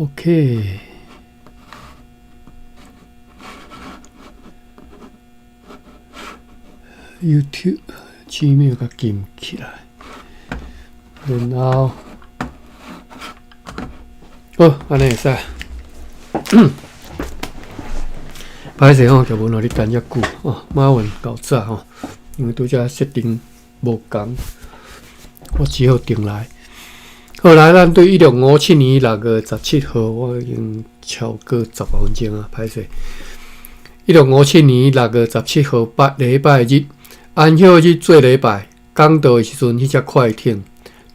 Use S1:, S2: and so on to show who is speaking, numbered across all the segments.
S1: OK。YouTube 奇妙甲建起来，然后安尼会使。歹势吼，就问互你等遮久马云搞早吼，因为拄则设定无共，我只好定来。后来咱对1657年6月17号，我已经超过10分钟啊，歹势。1657年6月17号礼拜日。安休日做礼拜，讲道的时阵，迄只快艇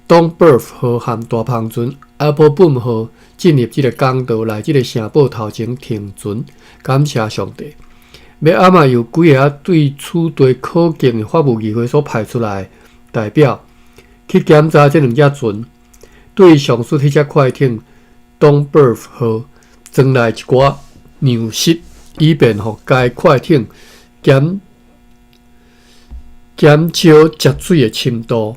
S1: 东 Birth 号和大胖船 Apple Boom 号进入即个港道来即个城堡头前停船，感谢上帝。要暗嘛有几个对此地可敬的法务议会所派出来代表去检查即两只船，对上述迄只快艇东 Birth 号装来一寡样式，以便互该快艇减少积水的深度。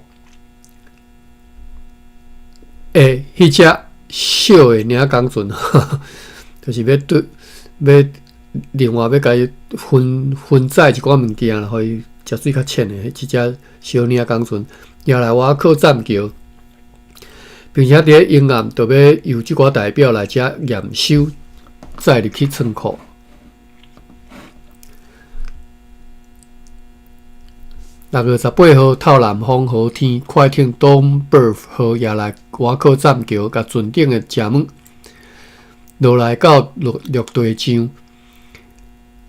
S1: 迄只小的领港船，就是要另外要甲伊分载一寡物件，互伊积水较浅的迄只小领港船，也来瓦靠栈桥，并且伫咧沿岸就要由即寡代表来遮验收，载入去仓库。6月18号，透南风号天，快艇东 Birth 号也来瓦靠栈桥，甲船顶的闸门落来到陆地上。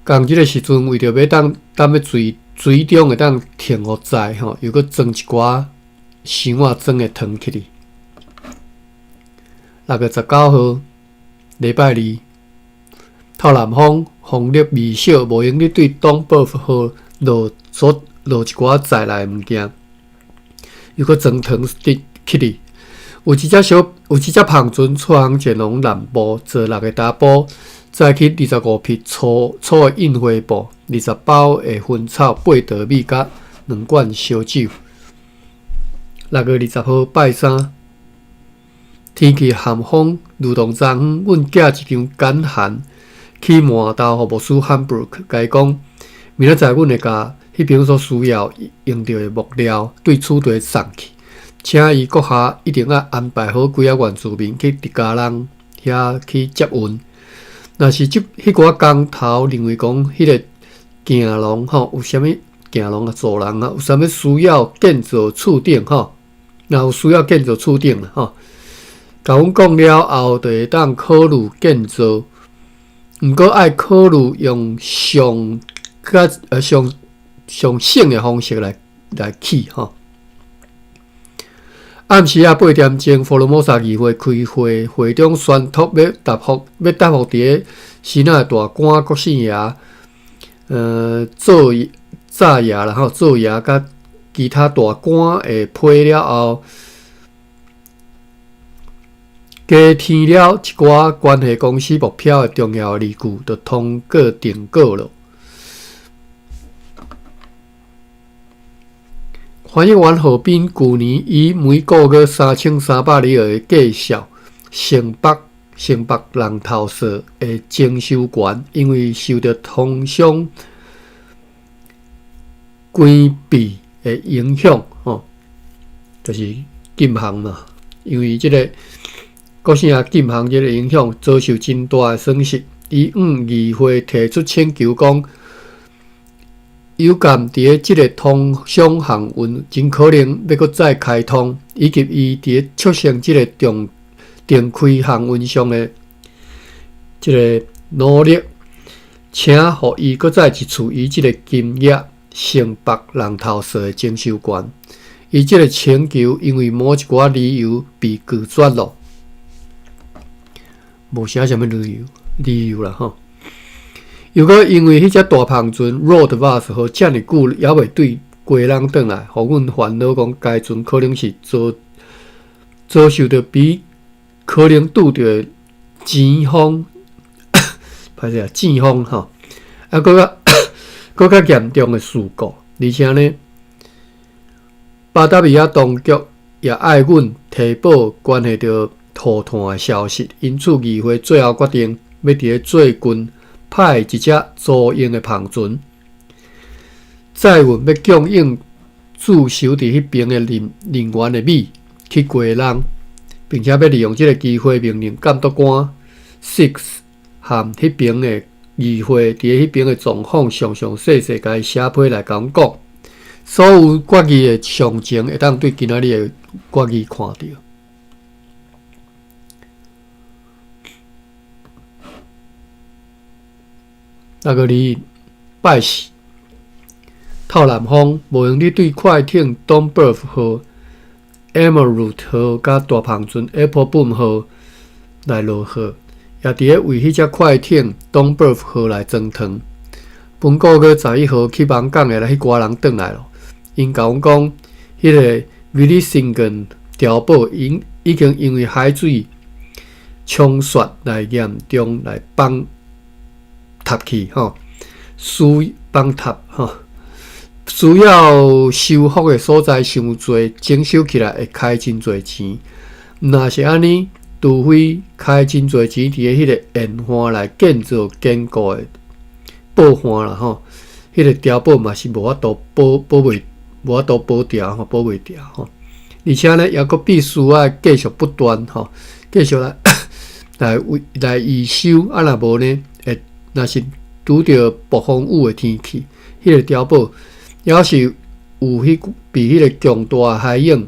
S1: 共即个时阵，为着要当要水中会当停互载吼，又搁装一寡箱仔装的糖起哩。6月19号，礼拜二，透南风风力微小，无用你对东 Birth 号落一寡载来的物件，又搁装糖起哩。有一只胖船出航前往南部，坐6个打补，再去25匹粗的印花布，20包的薰草，8袋米甲2罐烧酒。6月20号拜三，天气寒风，如同昨昏，阮寄一张简函去麻豆互牧师 Hamburg， 甲伊讲，明仔载阮会甲迄边所需要用到的木料对此地送去，请伊阁下一定要安排好几原住民去伫家人遐去接运。若是迄寡工头认为讲迄个行廊吼有啥物行廊啊、走廊啊，有啥物需要建造厝顶吼，若有需要建造厝顶啦吼，甲阮讲了后，就会当考虑建造，毋过爱考虑用上省的方式来起吼。暗时8点钟，佛罗摩萨议会开会，会中宣读要答复伫咧西奈大官国姓爷、灶爷啦吼，灶爷甲其他大官会批了后，加添了一寡关系公司目标的重要理据，就通过定稿了。翻译员何斌去年以每个月3300里的计绍，城北人头社的征收权，因为受到通商关闭的影响，就是禁航嘛。因为这个国姓也禁航这个影响，遭受真大的损失。伊议会提出请求讲，有鉴伫即个通商航运真可能要搁再开通，以及伊伫促成即个重开航运上的即个努力，请互伊搁再一次以即个金额城北人头社的征收权。伊即个请求因为某一寡理由被拒绝了，无写啥物理由啦吼。又搁因为迄只大胖船 Roadwas 号遮尔久也未对归人转来，互阮烦恼讲该船可能是遭受到比可能拄着的前风，歹势啊，前风吼，搁较严重的事故，而且呢，巴达维亚当局也爱阮提报关系到吐炭的消息，因此议会最后决定要伫咧最近派一只租用的篷船，载运要供应驻守伫迄边的人员的米去过人，并且要利用这个机会命令监督官 Six 和迄边的议会伫咧迄边的状况详详细细甲伊写批来甲阮讲，所有决议的详情会当对今仔日的决议看到。那个日拜四，透南方无用你对快艇 Donberg 号、Emerald 号甲大篷船 Appleboom 号来落货，也伫咧为迄只快艇 Donberg 号来装汤。本个月11号去网港的迄寡人转来咯，因甲阮讲，迄个 Willisingen 碉堡已经因为海水冲刷来严重来崩塌去吼，崩塌吼，需要修复的所在伤侪，整修起来会开真侪钱。若是安尼，除非开真侪钱伫咧迄个沿岸来建造坚固的保岸啦吼，迄个碉堡嘛是无法度无法度保掉吼，保袂掉吼。而且呢，也阁必须要继续不断吼，继续来维修。啊，若无呢，若是拄着暴风雨的天气，迄个碉堡也是有被迄个强大海涌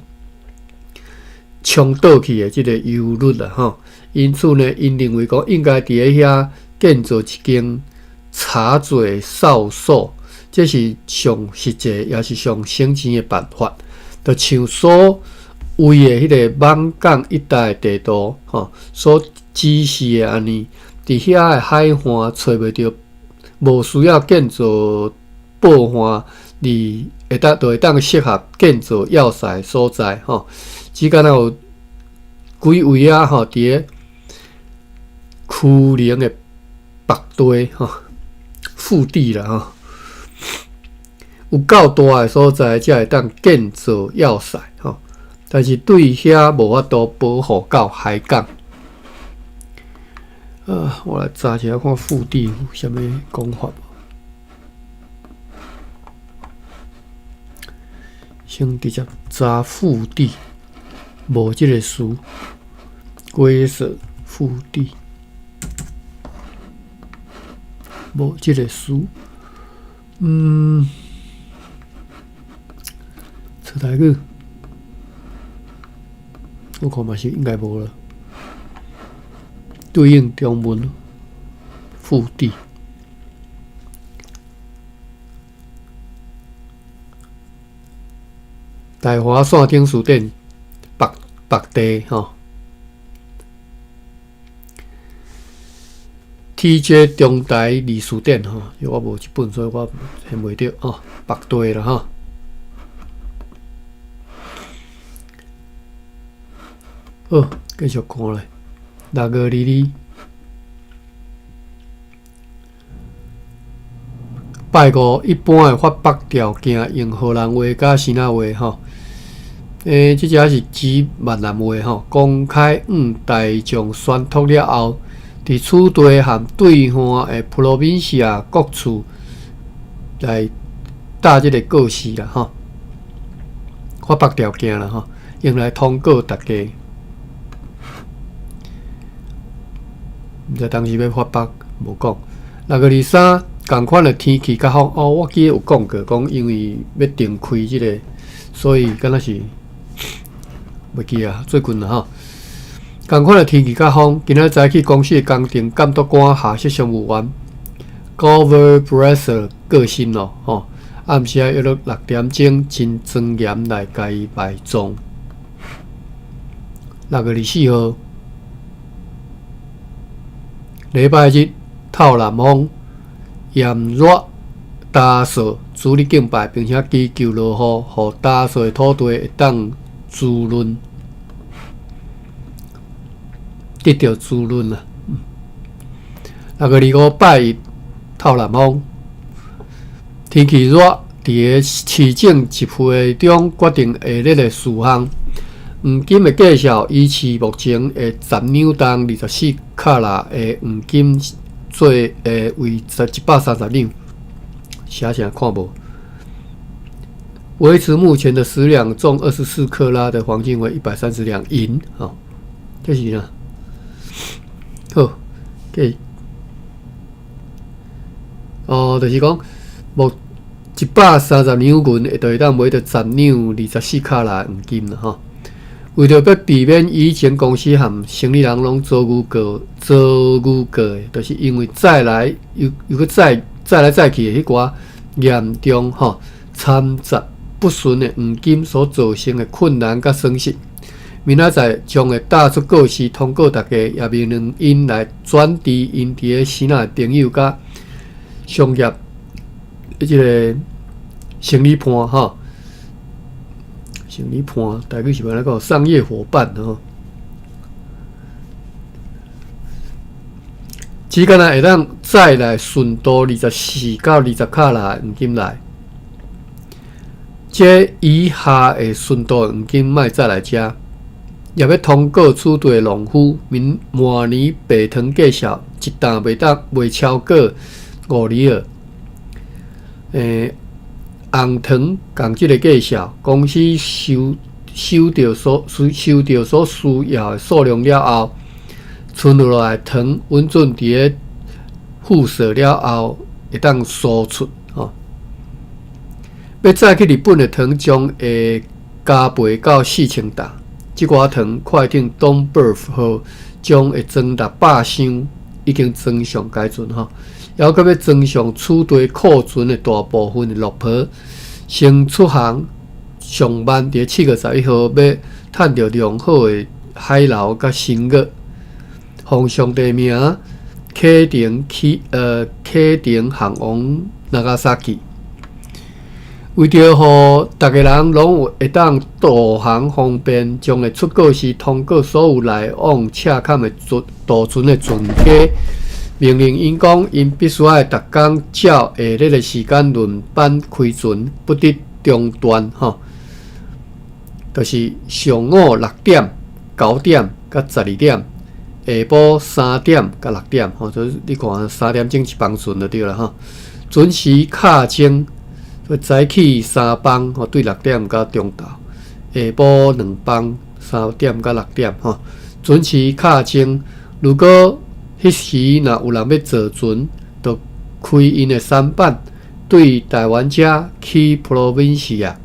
S1: 冲倒去的即个忧虑啦吼。因此呢，因认为讲应该伫咧遐建造一间茶嘴哨所，这是上实际也是上省钱的办法。就像所谓的迄个网港一带地图吼，所指示的安尼，伫遐的海岸找袂到无需要建造保岸，就会当适合建造要塞所在吼。只敢有几位啊吼，伫咧区陵的北地吼腹地啦吼，有够大的所在才会当建造要塞吼。但是对遐无法度保护到海港。我来查一下看腹地有啥物讲法。先直接查腹地，无即个词。龟舍腹地，无即个词。出台语，我看嘛是应该无了。对应中文腹地，台华线顶书店北地吼 ，TJ 中台理书店吼，因为我无一本，所以我现袂着吼，北地啦吼。好，继续看咧。6月22日，拜五一般的发北条件用荷兰话甲西纳话吼。即只是指闽南话吼。公开大众宣读了后，伫此地和对岸的普罗宾西亚各处来打即个告示啦吼。发北条件啦吼，用来通告大家。毋知当时要发北无讲。6月23，共款的天气较风我记得有讲过，讲因为要重开即个，所以敢若是袂记啊，最近啦吼。共款的天气较风，今仔早起公司的工程监督官下设商务员 Gover Bresser 过身咯吼。暗时约6点钟，真庄严来甲伊埋葬。6月24号。礼拜日，透南风，炎热打扫，主力敬拜，并且祈求落雨，互打扫的土地会当滋润，得到滋润啦。6月25拜一，透南风，天气热，伫个市政集会中决定下列的事项：黄金的介绍依次目前的10纽当24卡拉的黄金做为130纽，写啥看无？维持目前的10两重24克拉的黄金为130两银，这是呢，好，就是讲130纽银，就会当买到10纽24卡拉黄金啦，为着要避免以前公司和生理人拢遭遇过的，就是因为再来再去的迄寡严重参杂不顺的黄金所造成的困难甲损失，明仔载将会打出告示通告大家，也命令因来转递因伫个西南朋友甲商业即个生理盘生理盘大概是要来讲商业伙伴只干会当再来顺道24到20卡拉黄金来。这以下的顺道黄金卖再来吃，也要通过处地农夫明年白糖计数一担袂超过5厘尔。红糖共即个计数，公司收到所需要的数量了后，存落来糖稳准伫个附设了后，会当输出要再去日本的糖将会加倍到4000担，即寡糖快艇东 Birth 号将会装600箱，已经装上该阵还阁要装上储堆库存的大部分的落坡，先出航上慢伫7月11号要趁到良好的海流甲新月，奉上帝名启程航往Nagasaki。为着互大家人拢会当导航方便，将会出告示通过所有来往车坎的渡船的船家，命令因讲，因必须要逐工照下日的时间轮班开船，不得中断就是上午6点、9点、甲12点，下晡3点、甲6点就是你看3点钟一帮船就对了准时敲钟。早起3班对6点到中昼，下晡2班3点到6点准时敲钟。如果迄时若有人要坐船，就开因的舢板对台湾者去 Provincia，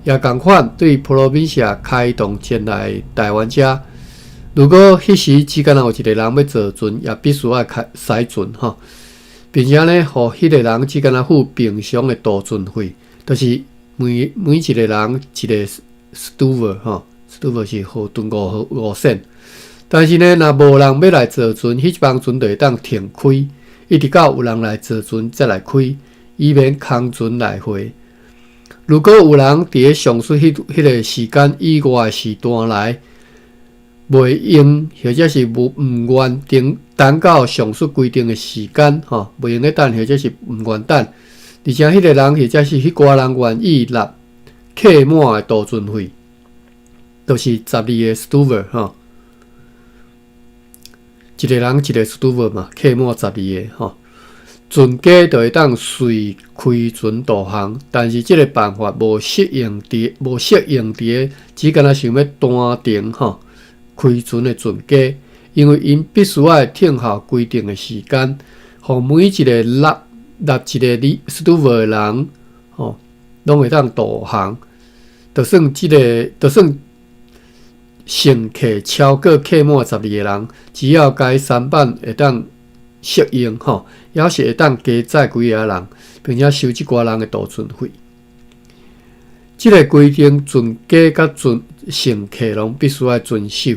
S1: 也共款对 Provincia 开动前来台湾者。如果迄时只敢有一个人要坐船，也必须要驶船并且呢，互迄个人只敢付平常的渡船费，就是每一个人一个 Stuver 是互吨5仙。但是呢，若无人要来坐船，迄一帮船就会当停开，一直到有人来坐船再来开，以免空船来回。如果有人伫个上述迄个时间以外的时段来，袂用或者是毋愿等到上述规定的时间袂用咧等，或者是毋愿等，而且迄个人或者是迄寡人愿意纳客满的渡船费，就是12个 Stuver 一个人一个 Stuver 嘛，客满12个船家就会当随开船渡航，但是即个办法无适用伫只敢若想要单程开船的船家，因为因必须要听候规定的时间，互每一个纳一个 Stuver 的人拢会当渡航，就算乘客超过客满12个人，只要该舢板会当适应也是会当加载几个人，并且收即寡人的渡船费。即个规定，船家甲乘客拢必须要遵守。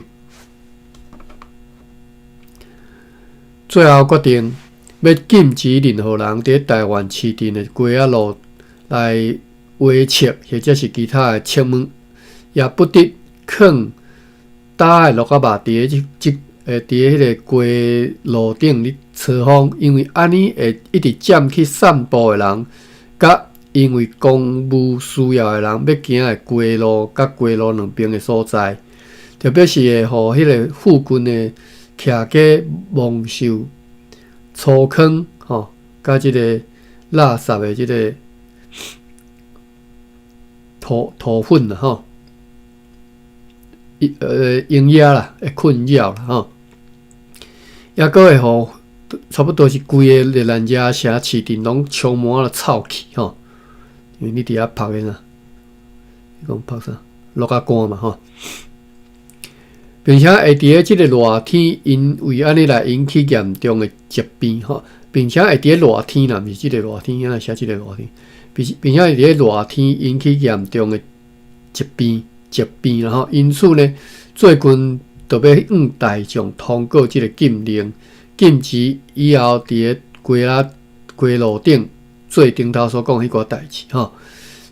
S1: 最后决定要禁止任何人伫台湾市镇的街仔路来画切或者是其他的切门，也不得放打的鹿仔肉伫迄个街路顶咧吹风，因为安尼会一直占去散步的人，甲因为公务需要的人要行的街路甲街路两边的所在，就表示会互迄个附近的徛家蒙受粗坑吼，甲即个垃圾的即个土粉啦吼，营养啦会困扰啦吼，抑个会互差不多是规个热兰遮城市镇拢充满了臭气吼，因为你伫遐拍的呐，你讲拍啥？落甲干嘛吼？并且会伫咧即个热天，因为安尼来引起严重的疾病吼，并且会伫咧热天啦，毋是即个热天，安写即个热天，并且会伫咧热天引起严重的疾病啦吼。因此呢，最近特别向大众通过即个禁令，禁止以后伫咧街路顶做顶头所讲迄寡代志吼。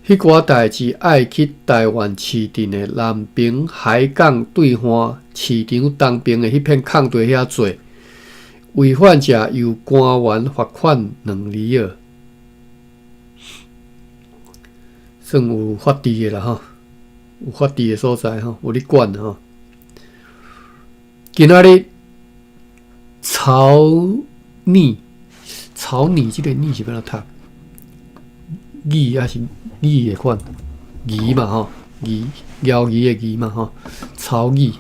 S1: 迄寡代志爱去台湾市镇的南平海港对岸市场东边的迄片空地遐做，违反者由官员罚款2厘尔，算有法治的啦吼，有法治的所在吼，有咧管吼。今仔日草拟即个拟是要怎读？拟还是拟的款？拟嘛吼，拟鸟拟的拟嘛吼，草拟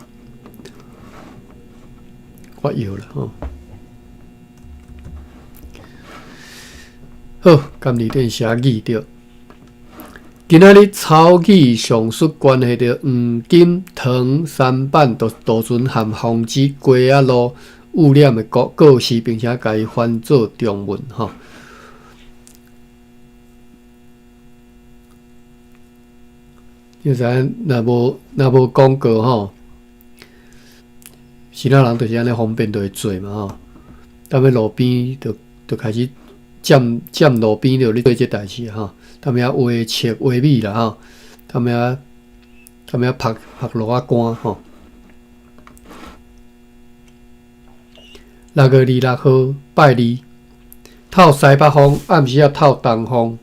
S1: 发药了吼。好，今日电写拟着。今仔日草拟上述关系着黄金藤三板渡船和防止鸡仔路污染的告示，并且甲伊翻做中文吼。你知影若无广告吼，其他人就是安尼方便就会做嘛吼。踮咧路边就开始占路边就咧做即代志吼。踮遐画切画米啦吼，踮遐拍落啊杆吼。6月26号拜二，透西北风，暗时啊透东风。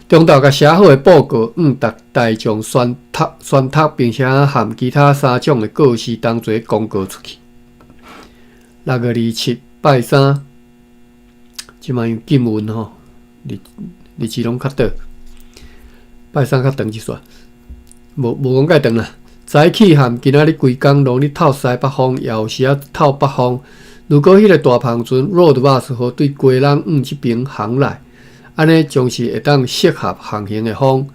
S1: 中昼甲写好的报告，大众宣读，并且含其他3种的告示当作公告出去。6月27拜三，即卖用禁运吼，日子拢较短，拜三较长一撮，无讲介长啦。早起含今仔日规工拢咧透西北风，有时啊透北风。如果迄个大篷船 road bus 好对鸡人即边航来。安尼将是会当适合航行的风，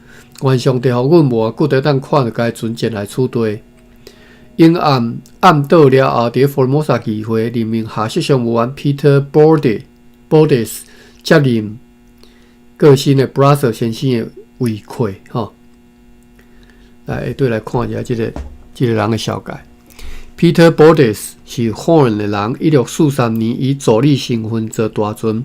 S1: 原上地互阮无久得当看到该船舰来取缔。因暗倒了后，伫Formosa议会任命下设商务员 Peter Borders 接任个新的 Brasser 先生的位魁吼。来对来看一下即个人的小解。Peter Borders 是 Horn 的人，1643年以助理身份坐大船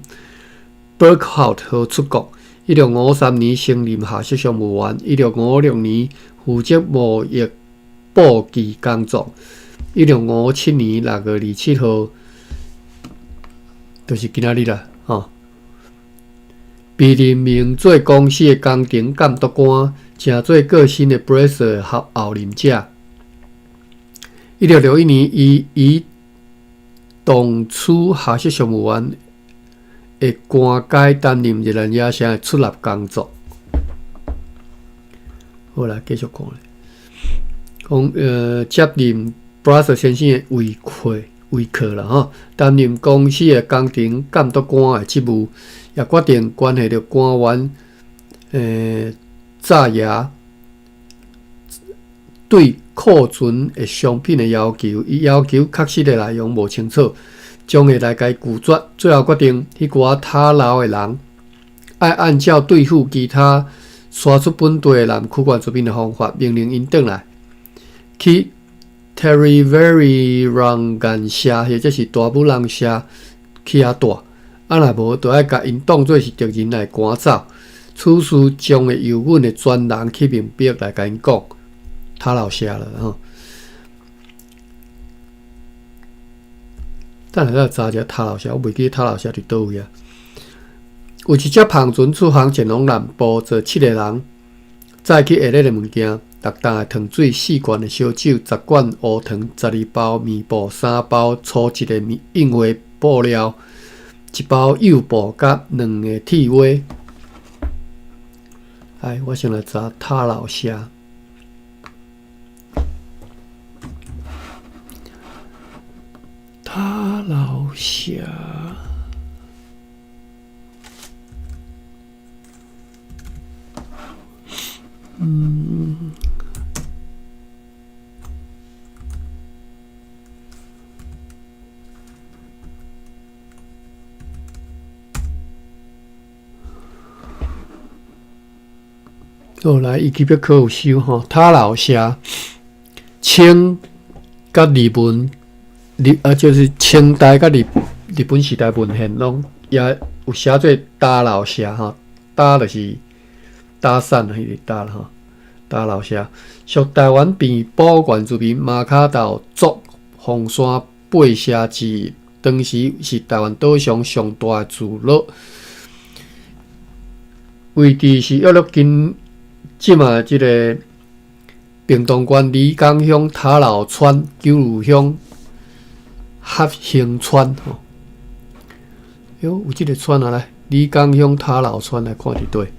S1: Burkhout 号出国，1653年升任下设商务员，1656年负责贸易簿记工作，1657年6月27号，就是今仔日啦，吼，被任命做公司的工程监督官，正做个新的 Brasser 后任者。1661年，伊以动处下设商务员。会官阶担任热兰遮城的出入工作。好啦，继续讲咧。接任 Brasser 先生的位客啦吼，担任公司的工程监督官的职务，也决定关系到官员炸牙对库存的商品的要求，伊要求确实的内容无清楚。将会来甲伊拒绝，最后决定迄寡塔楼的人爱按照对付其他刷出本地的南区管作品的方法，命令因转来去 Terryveryrangan 社，或者是大武人社去遐住。若无，就爱甲因当作是敌人来赶走。此事将会由阮的专人去面壁来甲因讲塔楼社了吼。等下查一下塔楼社，我袂记塔楼社伫倒位啊。有一只篷船出航前往南部，坐7个人，载去下日的物件。6担的糖水、4罐的烧酒、10罐乌糖、12包面布、3包粗质的印花布料、1包幼布甲2个铁袜。哎，我先来查塔老虾。塔老虾。后来伊基本课有修吼，塔老虾清甲日本就是清代甲日本时代文献拢也有写做塔老虾吼，塔就是搭讪迄个搭啦吼，塔老虾属台湾边宝原住民马卡岛族红山背虾之一，当时是台湾岛上上大的聚落，位置是约勒近即嘛即个屏东县李港乡塔老村、九如乡合兴村吼。哟，有即个村啊来，李港乡塔老村来看伫对。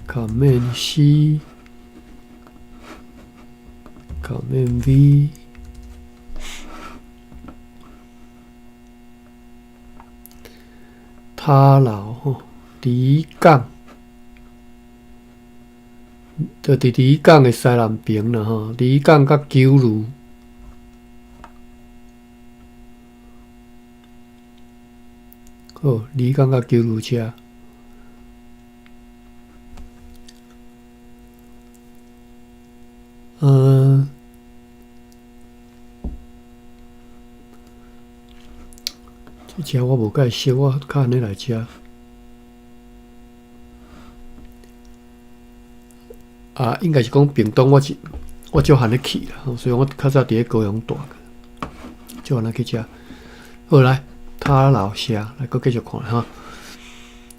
S1: 卡面 C， 卡面 V， 塔老吼，离港，就伫离港的西南边啦吼，离港甲九如。好，离港甲九如遮。这只我无介绍，我较安尼来食。啊，应该是讲屏东，我就含咧去啦，所以我较早伫咧高雄住，就安尼去食。好来，塔老虾来，搁继续看哈。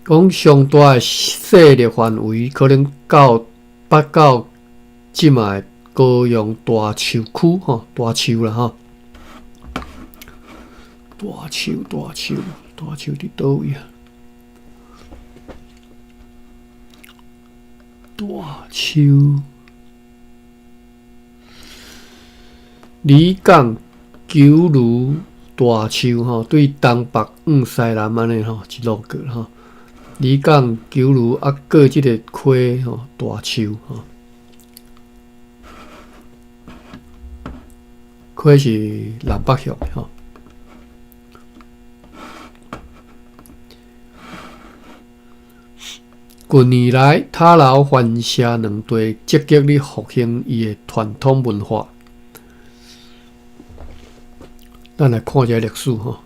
S1: 讲上大的势力范围可能北到即卖高雄大树区吼，大树啦吼。大树伫倒位啊？大树，李港、九如、大树吼，对东北往西南安尼吼，一路过吼。李港、九如啊，过即个溪吼，大树吼。溪是南北向的吼。近年来，塔楼番社两队积极地复兴伊的传统文化。咱来看一下历史吼。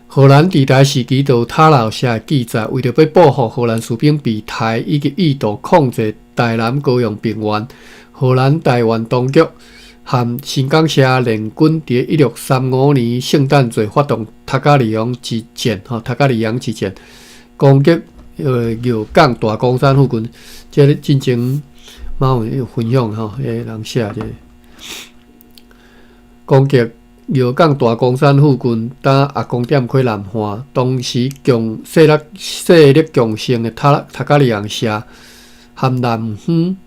S1: 荷兰伫台时期就有塔楼社的记载，为着要保护荷兰士兵被台以及意图控制台南高雄平原，荷兰台湾当局和新港社联军伫1635年圣诞节发动塔加里昂之战，塔加里昂之战攻击玉港大公山附近。这个进前猫有分享吼，人写这攻击玉港大公山附近，打阿公店开南华。当时势力强盛的塔加里昂社和南方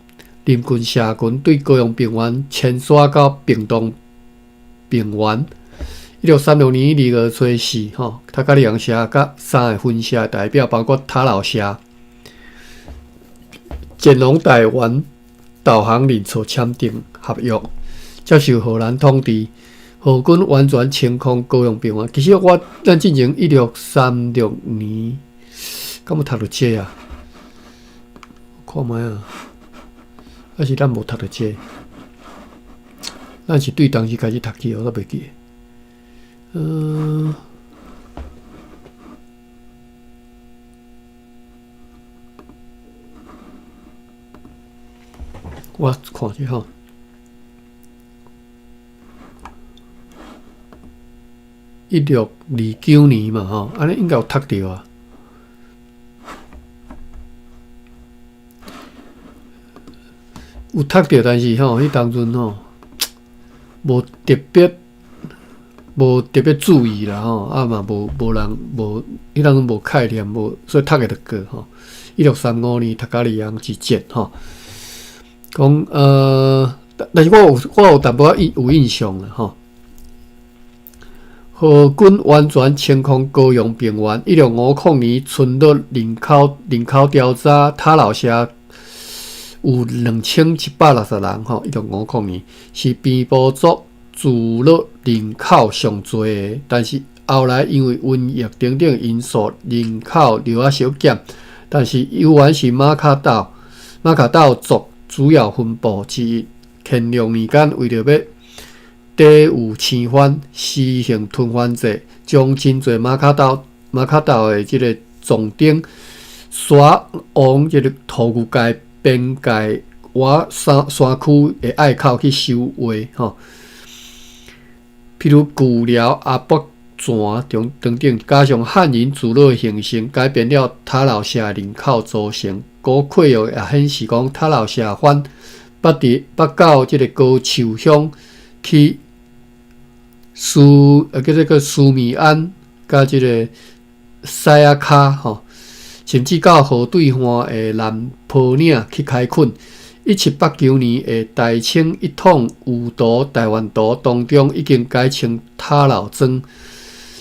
S1: 林军社群对高雄平原迁徙到屏东平原。1636年2月初4，塔加里昂社甲3个分社代表，包括塔老社、建龙台湾导航人所签订合约，接受荷兰统治。荷军完全清空高雄平原。其实咱进前1636年，敢有读到这啊？看卖啊，还是咱无读到这？咱是对当时开始读起，我都袂记。我看一下吼。1629年嘛，吼，安尼应该有读到啊。有读到，但是吼，迄当阵吼，无特别注意啦，吼，啊嘛无人迄当阵无概念，所以读会得过吼。1635年读甲里昂之战吼，讲但是我有淡薄有印象啦，吼。何军完全清空高雄平原。1650年，村落人口调查，他老社有2760人。1650年是平埔族住落人口上多的，但是后来因为瘟疫等等因素，人口略仔小减。但是犹原是马卡岛族主要分布之一。乾隆年间，为了要抵御侵犯，施行吞番制，将真侪马卡岛的即个总顶刷往即个土牛界边界山区的隘口去收围吼。譬如旧寮、阿北泉等等，加上汉人聚落形成，改变了他老社人口组成。古契约也显示讲，他老社反北到即个高树乡去叫做苏米安，甲即个西亚卡吼，甚至到河对岸的南坡岭去开垦。1789年的大清一统有图台湾图当中已经改称塔老庄。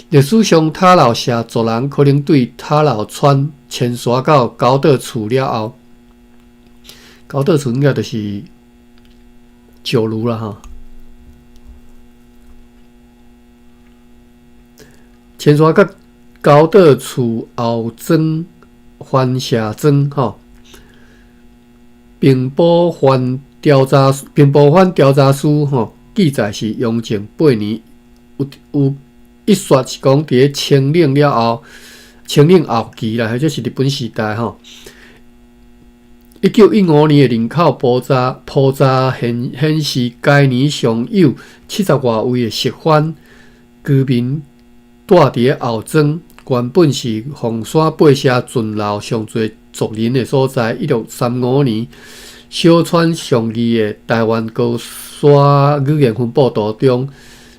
S1: 历史上塔老社族人可能对塔老川迁徙到高德厝了后，高德厝应该就是九如啦哈。迁徙到高德厝后庄番社庄吼。平埔番调查书吼记载是雍正8年，有一说是讲伫清领了后，清领后期啦，或者是日本时代吼。1915年的人口普查显示，该年尚有70多位的食番居民住伫后庄，原本是凤山八社群落上侪族人的所在。1635年，小川上义的台湾高山语言分布图中，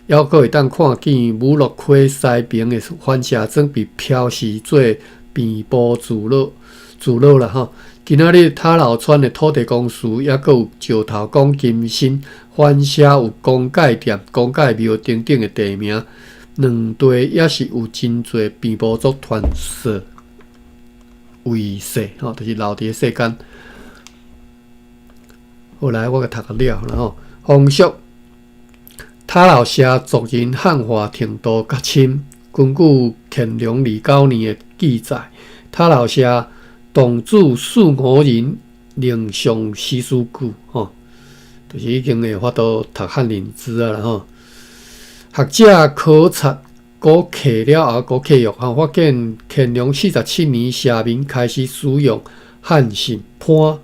S1: 还佫会当看见武洛溪西边的番社庄被标示做平埔聚落啦吼。今仔日塔老川的土地公司，还佫有石头公金身，番社有公界店、公界庙等等的地名。两地也是有真侪平埔族传说为世吼，就是留伫世间。后来我甲读了吼，风俗塔老社族人汉化程度较深。根据乾隆29年的记载，塔老社同治4、5人另上西书句吼，就是已经会法度读汉人字啊啦吼。学者考察古契了后，古契约后发现，乾隆47年社民开始使用汉姓潘，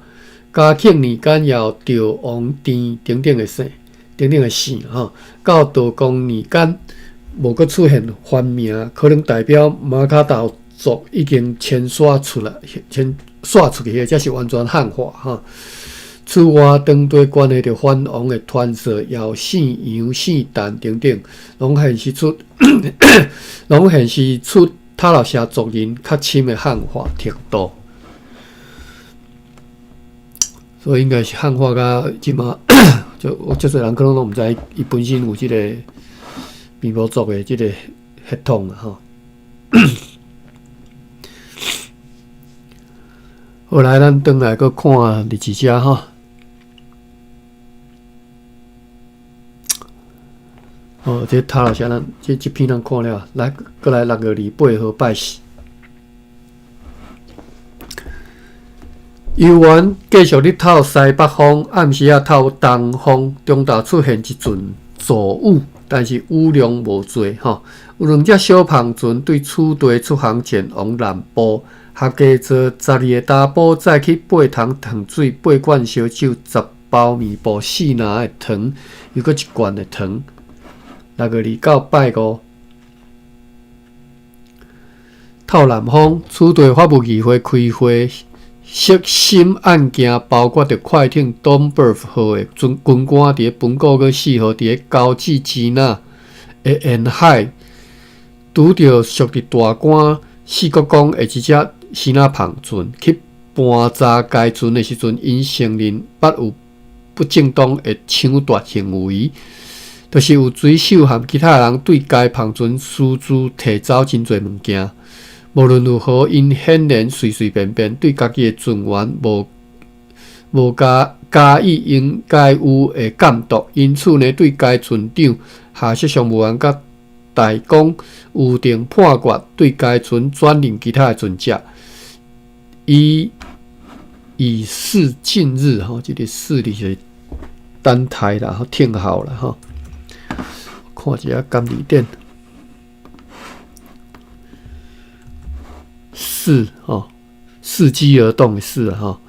S1: 嘉庆年间也有赵王田等等的姓吼。到道光年间，无阁出现番名，可能代表马卡岛族已经迁徙出去，或者是完全汉化吼。此外，当地关系着藩王的传说，也有姓杨、姓陈等等，拢显示出塔老社族人较深的汉化程度。所以应该是汉化甲即马，我足侪人可能拢毋知，伊本身有即个平埔族的即个血统啊吼。后来咱转来阁看日志遮吼。这塔老社咱这篇咱看了，来，过来6月28号拜四。游园继续日透西北风，暗时透东风，中昼出现一阵骤雨，但是雨量无多吼。有2只小胖船对此地出航前往南部，合计做12个打补，再去8桶糖水、8罐烧酒、10包面包、4篮的糖，又搁1罐的糖。6月2到拜5。透南方，此地法务议会开会，涉新案件包括着快艇 Domberf 号的军官伫本国个4号伫交际支那的沿海，拄着属伫大官四国公的一只希腊胖船去搬查该船的时阵，因承认捌有不正当的抢夺行为，就是有水手和其他人对该胖船私自摕走真侪物件。无论如何，因显然随随便便对家己的船员无加以应该有的监督，因此呢，对该船长、下设商务员甲大公有定判决，对该船转任其他的船只。以示近日吼，这个示字是单台啦，听好了吼，看一下监理点。伺机而动的伺哈，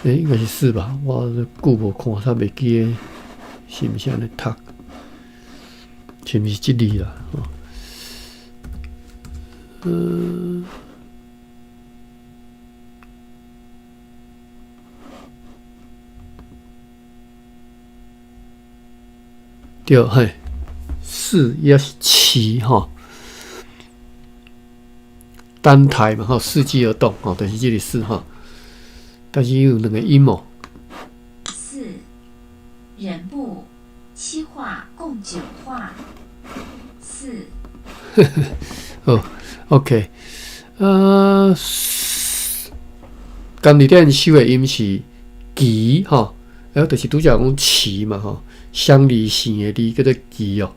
S1: 应该是4吧？我久无看，啥袂记诶，是毋是安尼读？是毋是即字啦？对，嘿，4也是7哈。单台嘛，伺机而动，就是这个4哈，但是有2个音哦。
S2: 4人部7画共9画4。
S1: 哦 ，OK， 监理点收的音是旗哈，就是拄则讲旗嘛哈，相离线的离叫做旗哦。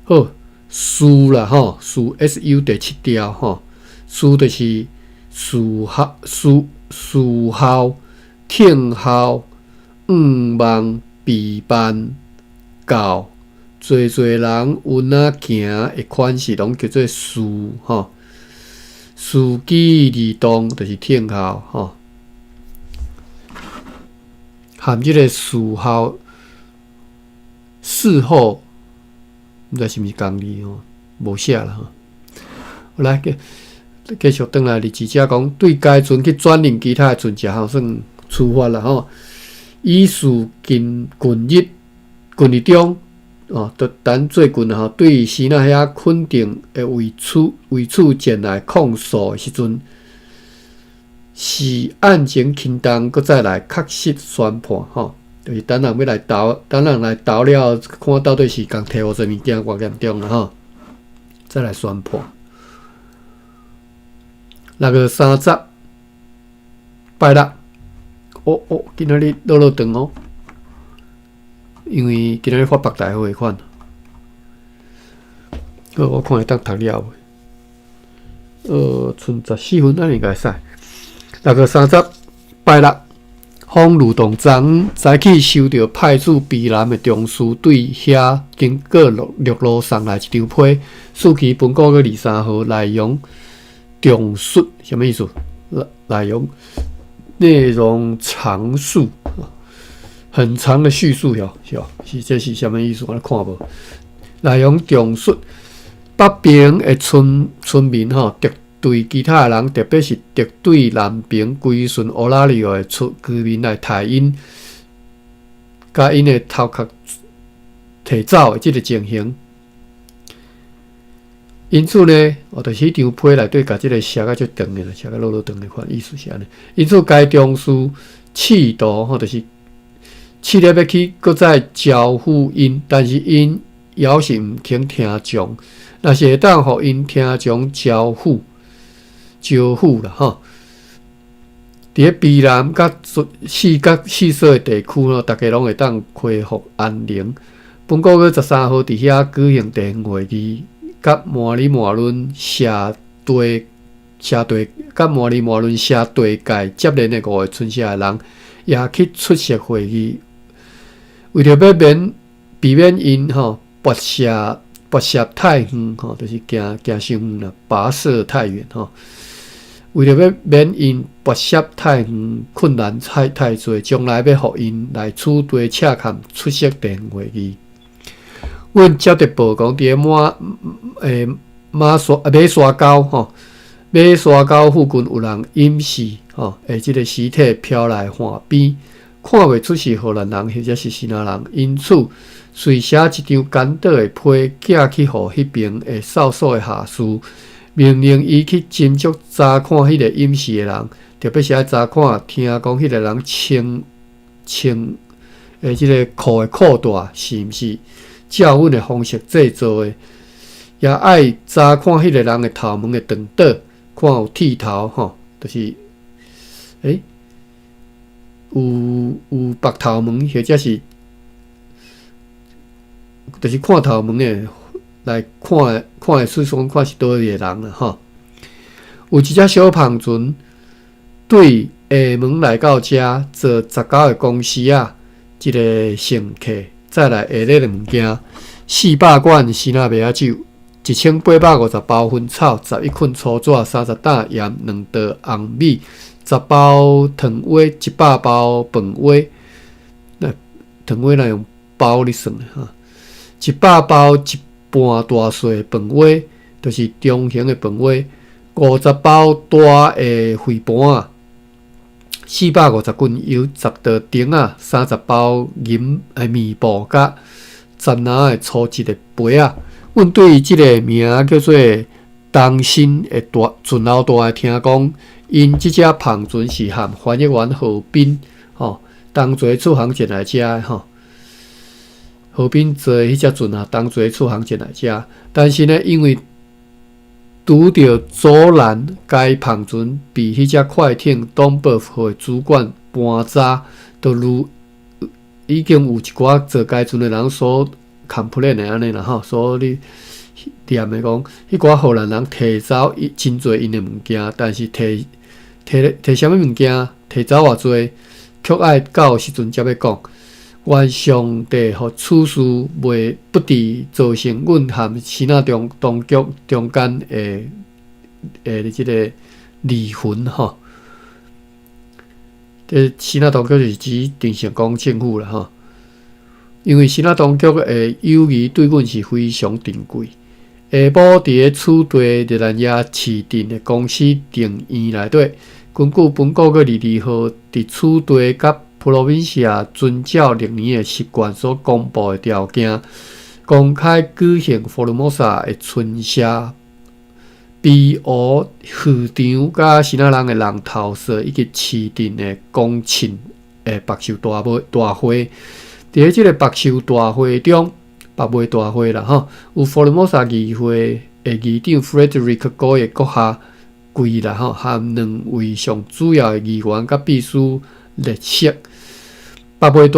S1: 好，树啦吼，树 SU 第7条吼，树就是树校、听校、望、避办、教，侪人运啊行的款式，拢叫做树吼。书记儿童就是听校吼，含即个树校4号。毋知是毋是共字吼，无写啦吼。来继续转来，记者讲对该船去转任其他的船只吼，算处罚啦吼。以事近日中特单最近吼，对西那遐肯定会为此前来控诉的时阵，是案情轻重，搁再来确实宣判吼。就是等人要来投，等人来投了，看到底是共提互啥物件偌严重啦吼，再来宣判。6月30拜六，今仔日落长哦，因为今仔日发白大会款。我看会当读了袂？剩14分，安尼应该使。6月30拜六。风雨动昨早起收到派驻卑南的中士对遐经过陆路送来一张批，诉其本国个23号内容重述，什么意思？内容长述，很长的叙述哟，这是什么意思？我来看无。内容重述，北边的村民吼，对其他人，特别是敌对南边归顺欧拉里奥的居民来抬因，甲因的头壳提走的这个情形。因此呢，就是迄张批内底甲这个写甲足长的，写甲落长的款意思是安尼。因此，该中士试图就是试了要去搁再交付因，但是因还是毋肯听从。若是会当互因听从交付啦吼，伫卑南甲四所地区吼，大家拢会当恢复安宁。本国个13号伫遐举行地方会议，甲马里马伦社队甲马里马伦社队界接连的5个村社的人，也去出席会议，为着要避免因跋涉太远就是行伤远啦，跋涉太远为着要免因跋涉太远困难太多，将来要互因来取地洽谈出席地方会议。阮接到报讲，伫马沙沟马沙沟附近有人隐士即个尸体飘来岸边，看袂出是荷兰人或者是西南人，因此随写一张简短的批寄去互迄边的少数的下士，命令伊去斟酌查看迄个隐士的人，特别是爱查看听讲迄个人穿即个裤的裤带是毋是照阮的方式制作的，也爱查看迄个人的头毛的长短，看有剃头就是有白头毛，或者是就是看头毛的来看会出讲看是倒位的人啦有一只小胖船对下门来到遮坐19个公司啊，一个乘客再来下日的物件，400罐辛纳贝亚酒，1850包薰草，11捆粗纸，30担盐，2袋红米，10包糖花，100包饭花。糖花若用包咧算100包一半大细饭花，就是中型的饭花，50包大的肥盘，450斤油，10袋丁啊，30包面布甲10篮的粗质的杯啊。阮对即个名叫做东新的船老大听讲，因即只胖船是含翻译员何斌当作出航前来遮何斌坐迄只船啊，当作出航前来遮，但是呢，因为拄着阻拦，该胖船被迄只快艇东北号的主管搬查，就如已经有一寡坐该船的人所complain 的安尼啦所以念的讲，迄寡荷兰人摕走真侪因的物件，但是摕啥物物件，摕走偌侪，却爱到时阵才要讲。愿上帝互此事袂不致造成阮含希腊当局中间的即个离婚希腊当局就是指定成讲政府啦因为希腊当局的友谊对阮是非常珍贵。下晡伫咧取地日兰亚市镇的公司定院内底，根据本国个22号伫取地甲普罗宾西亚遵照历年的习惯所公布的条件，公开举行佛罗摩萨的春社、比乌市场甲希腊人的人头社以及市镇的公庆的白寿大会。伫即个白寿大会中，白麦大会啦有佛罗摩萨议会的议长 Frederick 哥的阁下跪啦含2位上主要的议员甲秘书列席。白麦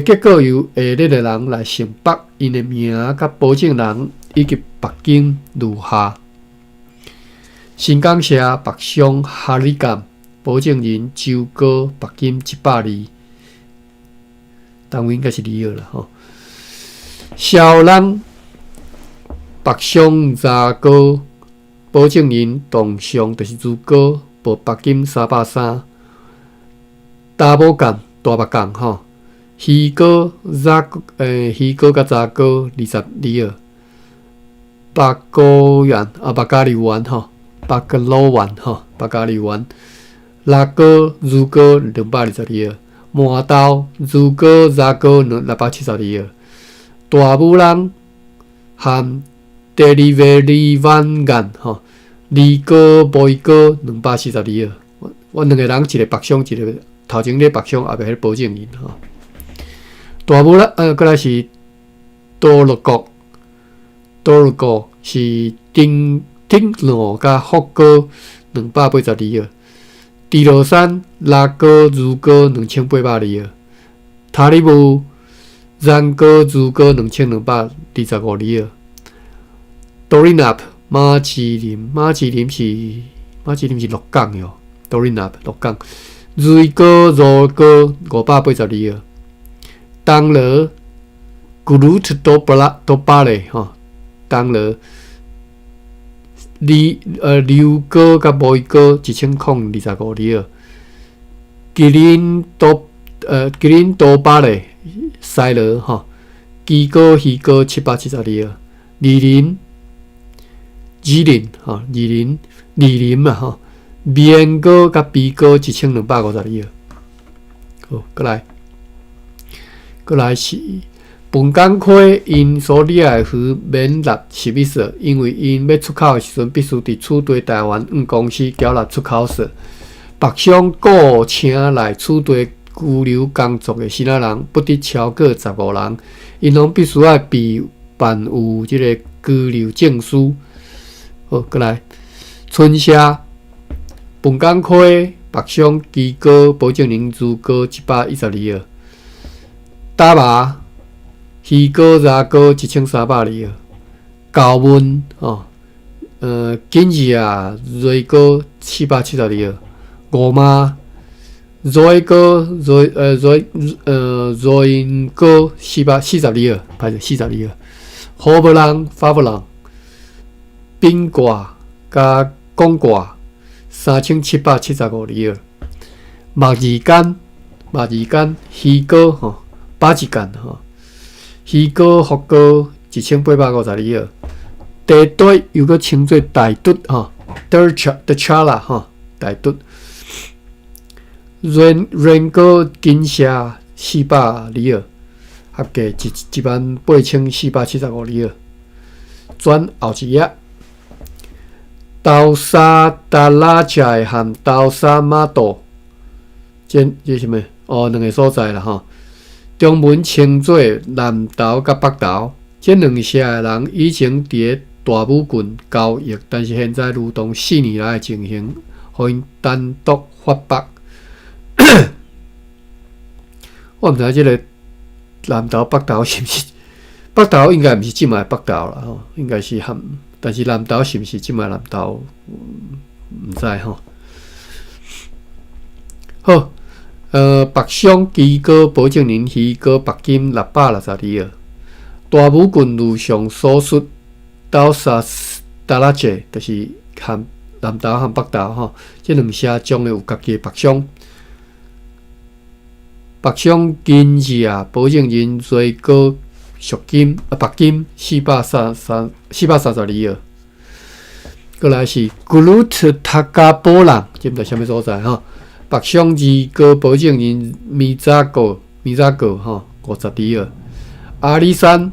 S1: 结果由下日的人来承白因的名甲保证人以及白金如下。新港社白箱哈里干，保证人周哥白金120，当然应该是李尔啦小人白箱查哥，保证人同上就是朱哥，报白金330，大宝干。大白杠鱼哥甲查哥20里尔，白高原白咖喱丸白个老丸白咖喱丸，辣哥乳哥220里尔，麻豆乳哥查哥670里尔，大母人含 delivery 湾干李哥梅哥240里尔，阮2个人一个白箱一个。头前咧白箱，后壁迄保证人大母啦，过来是多洛国是丁罗甲福哥280里尔，地罗山拉哥如哥2800里尔，塔里姆然哥如哥2225里尔，多林纳马吉林是鹿港哟，多林纳鹿港。瑞哥、肉哥582个，当了 glut 多巴嘞吼，当了硫哥甲铂哥1025个，吉林多巴嘞塞勒吼，鸡哥、鱼哥772个，二林嘛吼，棉哥甲鼻哥1252个。好，过来是本港亏因所掠的鱼免纳11税，因为因要出口的时阵必须伫处地台湾公司缴纳出口税。北上雇请来处地居留工作的新仔人不得超过15人，因拢必须要办有即个居留证书。好，过来春虾、本港亏、北上鸡哥、保证人猪哥712个，大麻、鱼哥、鸭哥1302个，高温金鱼啊、瑞哥772个，五妈、瑞哥、瑞因哥442个，歹势42个，荷伯人、法伯人。冰挂加公挂3775个，墨鱼干，鱼哥吼，8一干吼，鱼哥福哥1852个，地堆又个称作大嘟吼 ，Derchala 吼，大嘟，软哥金虾402个，合计18475个，转后一页。豆沙达拉加和豆沙马豆，这什么？两个所在啦吼。中文称作南投甲北投，这两社的人以前伫大武郡交易，但是现在如同4年来的情形，互因单独发北。我毋知这个南投北投是毋是？北投应该毋是即卖北投啦吼，应该是含。但是南投是毋是即卖南投？毋知吼。好，北上基哥、保证人、鱼哥、白金662个，大武郡路上所述斗沙达拉界，就是含南投和北投吼，即两社将会有家己的北上。北上金子啊，保证人、瑞哥。属金白金432个，过来是 glut 塔加波人，这毋知啥物所在吼。北上二哥保证人米扎狗吼52个，阿里山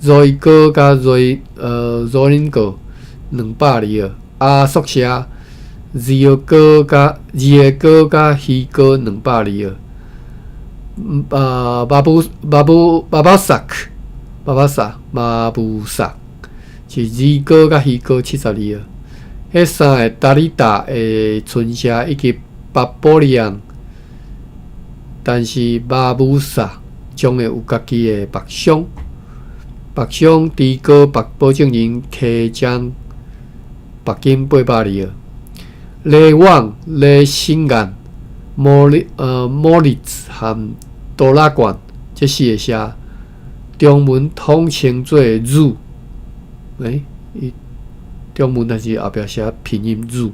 S1: 瑞哥加瑞林哥202个，阿宿舍二哥加鱼哥202个，马布萨是二哥甲鱼哥72个，迄三个达里达的春虾以及巴布利安，但是马布萨将会有家己的北上，低哥保证人客将白金820个，雷旺、雷新安、莫里兹和多拉管这4个社。中文统称做汝，中文但是后壁写拼音汝。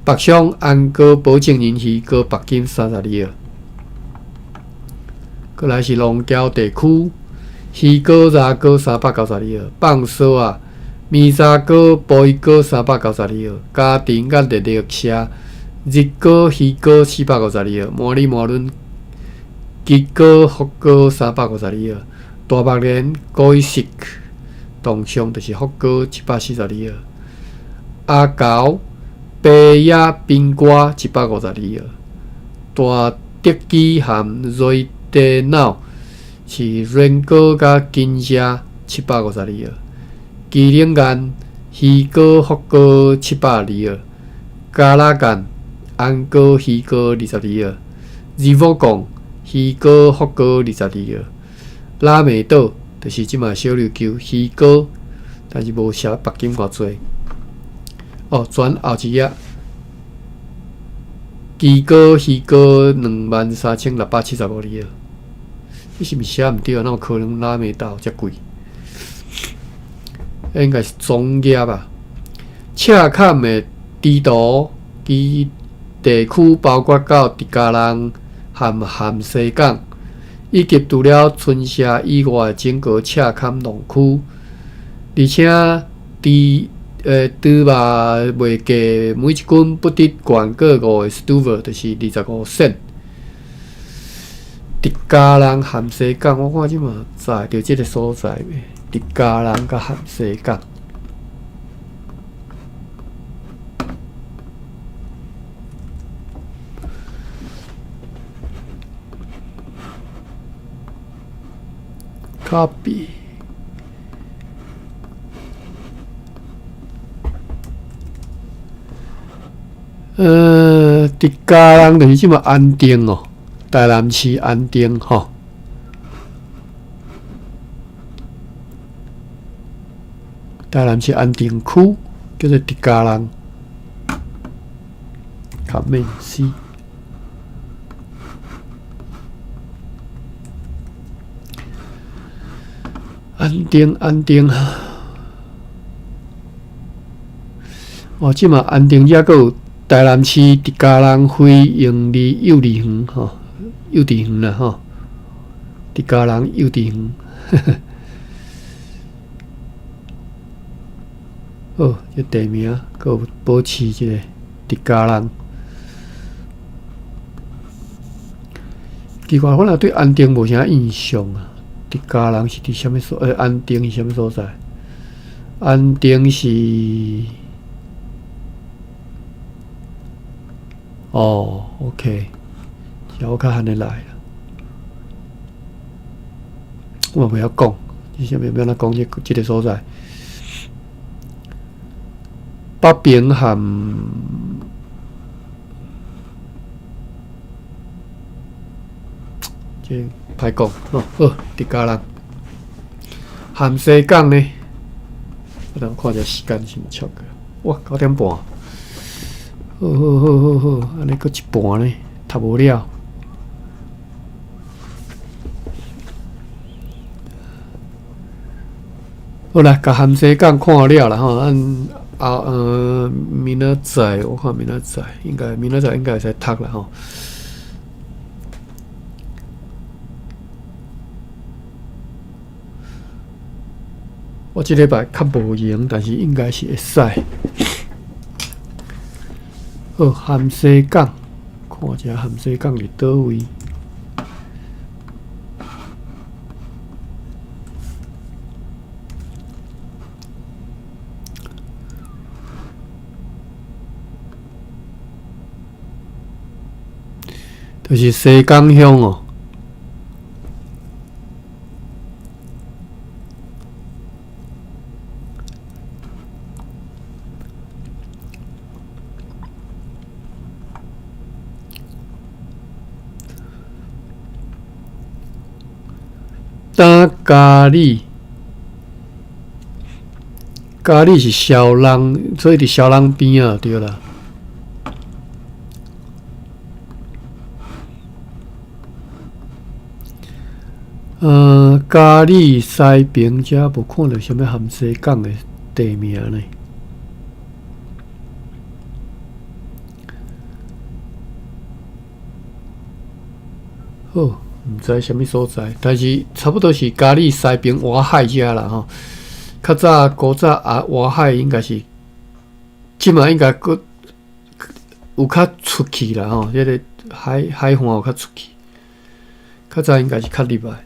S1: 北上安哥保证人鱼哥白金32个，过来是龙桥地区，鱼哥、鸭哥392个，放烧啊，米沙哥、鲍鱼哥392个，家庭甲热热社，日哥、鱼哥452个，摩里摩伦。吉哥、福哥352个，大白莲、高一色，同乡就是福哥742个，阿高、白野、冰瓜152个，大德基和瑞地脑是软哥甲金虾752个，基灵岩、鱼哥、福哥720个，加拉干、安哥、鱼哥22个，日福港。鱼哥、福哥22个，拉美岛就是即卖小琉球鱼哥，但是无写白金偌济。转后一页，鸡哥、鱼哥23675里尔，你是毋是写毋对啊？那有可能拉没到遮贵？应该是中业吧。赤坎的地图，其地区包括到直加人和咸西港，以及除了春社以外整个赤坎农区，而且猪肉袂价每一斤不得悬过5个 Stuver， 就是25 cent。直加人咸西港，我看即嘛知着即个所在袂？直加人甲咸西港。copy。直加人就是即嘛安定哦，台南市安定吼。台南市安定区叫做直加人，卡面 C。安定，哦，即嘛安定遮个有台南市直加人非营利幼稚园吼，幼稚园啦吼，直加人幼稚园，哦，这地名佮有保持一个直加人。奇怪，我若对安定无啥印象啊。直加人是伫啥物所？安定是啥物所在？安定是OK， 我较安尼来啦。我嘛袂晓讲，是啥物要安怎讲即个所在？北平和这歹讲哦。好，直加人咸西港呢？我等看一下时间是毋超过。哇，9点半。好，安尼搁一半呢，读无了。好啦，甲咸西港看了啦吼，明仔载我看明仔载应该会使读啦吼。我即礼拜较无闲，但是应该是会使。好，咸西港，看一下咸西港伫倒位。就是西港乡哦。打咖喱，咖喱是小人，所以伫小人边啊，对啦。咖喱西边遮无看到啥物咸西港的地名呢？好，毋知啥物所在，但是差不多是咖喱西边外海遮啦吼。较早古早啊，外海应该是，即嘛应该搁有较出去啦吼，迄个海岸有较出去。较早应该是较入来。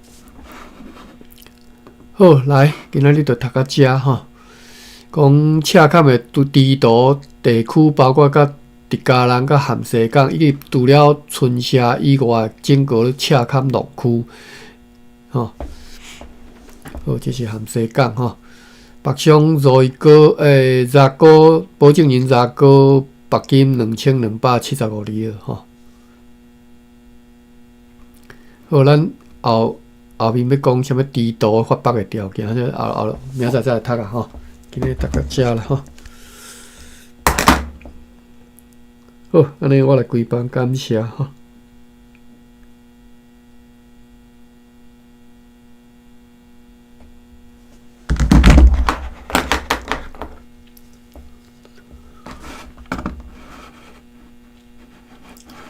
S1: 好，来，今仔日就读到遮吼。讲赤坎的地图地区包括甲直加人、甲咸西港，以及除了春社以外，整个赤坎农区，吼。好，这是咸西港吼。北上瑞哥热哥保证人热哥白金2275里尔吼。好，咱后面要讲啥物地图发北的条件，后明仔再来读啊吼。今日读到遮啦吼。好，安尼我来规班感谢吼。